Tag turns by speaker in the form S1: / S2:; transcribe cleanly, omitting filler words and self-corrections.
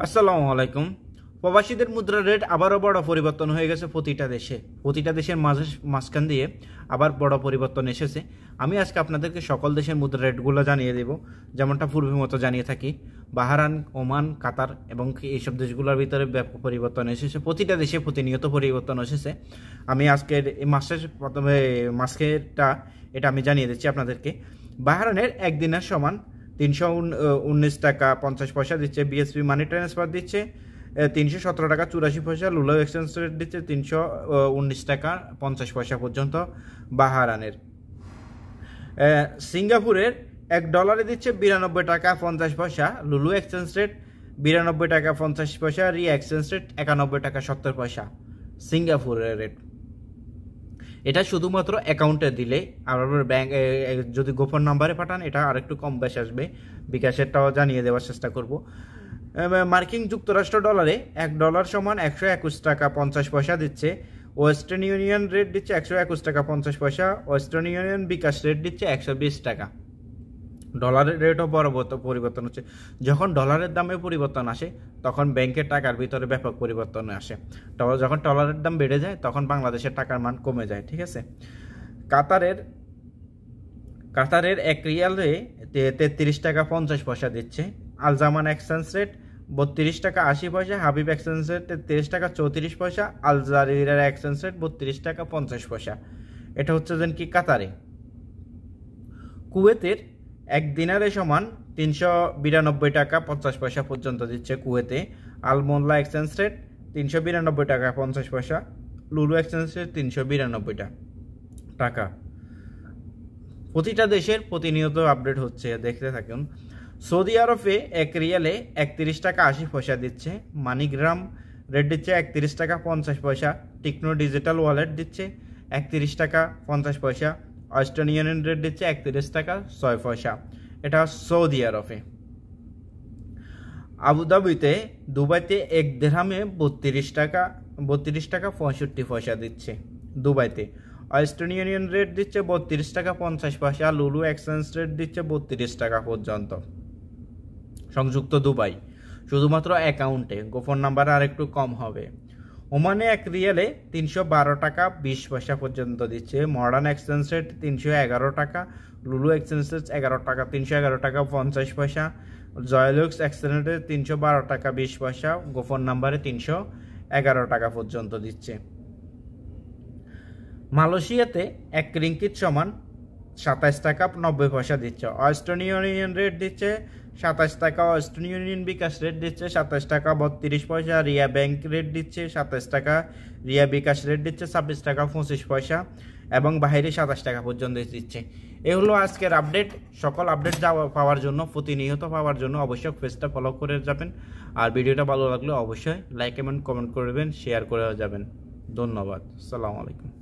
S1: আসসালামু আলাইকুম। প্রবাসীদের মুদ্রা রেট আবারও বড় পরিবর্তন হয়ে গেছে প্রতিটা দেশের মাঝখান দিয়ে আবার বড় পরিবর্তন এসেছে। আমি আজকে আপনাদেরকে সকল দেশের মুদ্রা রেটগুলো জানিয়ে দেব, যেমনটা পূর্বের মতো জানিয়ে থাকি। বাহরাইন, ওমান, কাতার এবং এইসব দেশগুলোর ভিতরে ব্যাপক পরিবর্তন এসেছে। প্রতিটা দেশে প্রতিনিয়ত পরিবর্তন এসেছে। আমি আজকের এই মাসেরটা এটা আমি জানিয়ে দিচ্ছি আপনাদেরকে। বাহরাইনের একদিনের সমান 319 টাকা 50 পয়সা দিচ্ছে। বিএসপি মানি ট্রান্সফার দিচ্ছে 317 টাকা 84 পয়সা। লুলো এক্সচেঞ্জ রেট দিচ্ছে 319 টাকা 50 পয়সা পর্যন্ত বাহরাইনের। সিঙ্গাপুরের $1 দিচ্ছে 92 টাকা 50 পয়সা। লুলো এক্সচেঞ্জ রেট 92 টাকা 50 পয়সা। রিয়া এক্সচেঞ্জ রেট 91 টাকা 70 পয়সা সিঙ্গাপুরের রেট। এটা শুধুমাত্র অ্যাকাউন্টে দিলে, আর ব্যাংক যদি গোপন নাম্বারে পাঠান এটা আরেকটু কম বেশি আসবে। বিকাশেরটাও জানিয়ে দেওয়ার চেষ্টা করব। মার্কিন যুক্তরাষ্ট্র ডলারে $1 সমান 121 টাকা 50 পয়সা দিচ্ছে। ওয়েস্টার্ন ইউনিয়ন রেট দিচ্ছে 121 টাকা 50 পয়সা। ওয়েস্টার্ন ইউনিয়ন বিকাশ রেট দিচ্ছে 120 টাকা। ডলারের রেটও বড় পরিবর্তন হচ্ছে। যখন ডলারের দামে পরিবর্তন আসে তখন ব্যাংকের টাকার ভিতরে ব্যাপক পরিবর্তন আসে। যখন ডলারের দাম বেড়ে যায় তখন বাংলাদেশের টাকার মান কমে যায়। ঠিক আছে। কাতারের 1 রিয়ালে 33 টাকা 50 পয়সা দিচ্ছে। আল জামান এক্সচেঞ্জ রেট 32 টাকা 80 পয়সা। হাবিব এক্সচেঞ্জ রেট 33 টাকা 34 পয়সা। আল জাজিরার এক্সচেঞ্জ রেট 32 টাকা 50 পয়সা। এটা হচ্ছে যেন কি কাতারে। কুয়েতের 1 দিনারে সমান 392 টাকা 50 পয়সা পর্যন্ত দিচ্ছে কুয়েতে। আল মোল্লা এক্সচেঞ্জ রেট 392 টাকা 50 পয়সা। লুলু এক্সচেঞ্জ রেট 392 টাকা। প্রতিটা দেশের প্রতিনিয়ত আপডেট হচ্ছে, দেখতে থাকুন। সৌদি আরবে 1 রিয়ালে 31 টাকা 80 পয়সা দিচ্ছে। মানিগ্রাম রেট দিচ্ছে 31 টাকা 50 পয়সা। টেকনো ডিজিটাল ওয়ালেট দিচ্ছে 31 টাকা 50 পয়সা। ওয়েস্টার্ন ইউনিয়ন রেট দিচ্ছে 31 টাকা 6 পয়সা। এটা সৌদি আরবে। আবুধাবিতে দুবাইতে 1 দিরহামে 32 টাকা 65 পয়সা দিচ্ছে দুবাইতে। ওয়েস্টার্ন ইউনিয়ন রেট দিচ্ছে 32 টাকা 50 পয়সা। লুলু এক্সচেঞ্জ রেট দিচ্ছে 32 টাকা পর্যন্ত। সংযুক্ত দুবাই শুধুমাত্র অ্যাকাউন্টে, গোপন নাম্বার আর একটু কম হবে। ওমানে 1 রিয়ালে 312 টাকা 20 পয়সা পর্যন্ত দিচ্ছে। মডার্ন এক্সচেঞ্জ রেট 311 টাকা। লুলু এক্সচেঞ্জ রেট 311 টাকা 50 পয়সা। জয়লুক্স এক্সচেঞ্জ রেট 312 টাকা 20 পয়সা। গোপন নাম্বারে 311 টাকা পর্যন্ত দিচ্ছে। মালয়েশিয়াতে 1 রিঙ্গিত সমান 27 টাকা 90 পয়সা দিচ্ছে। ওয়েস্টার্ন ইউনিয়ন রেট দিচ্ছে 27 টাকা। ওয়েস্টার্ন ইউনিয়ন বিকাশ রেট দিচ্ছে 27 টাকা 32 পয়সা। রিয়া ব্যাংক রেট দিচ্ছে 27 টাকা। রিয়া বিকাশ রেট দিচ্ছে 26 টাকা 25 পয়সা এবং বাইরে 27 টাকা পর্যন্ত দিচ্ছে। এই হলো আজকের আপডেট। সকল আপডেট পাওয়ার জন্য, প্রতিনিয়ত পাওয়ার জন্য অবশ্যই পেজটা ফলো করে যাবেন। আর ভিডিওটা ভালো লাগলে অবশ্যই লাইক এবং কমেন্ট করবেন, শেয়ার করে যাবেন। ধন্যবাদ। আসসালামু আলাইকুম।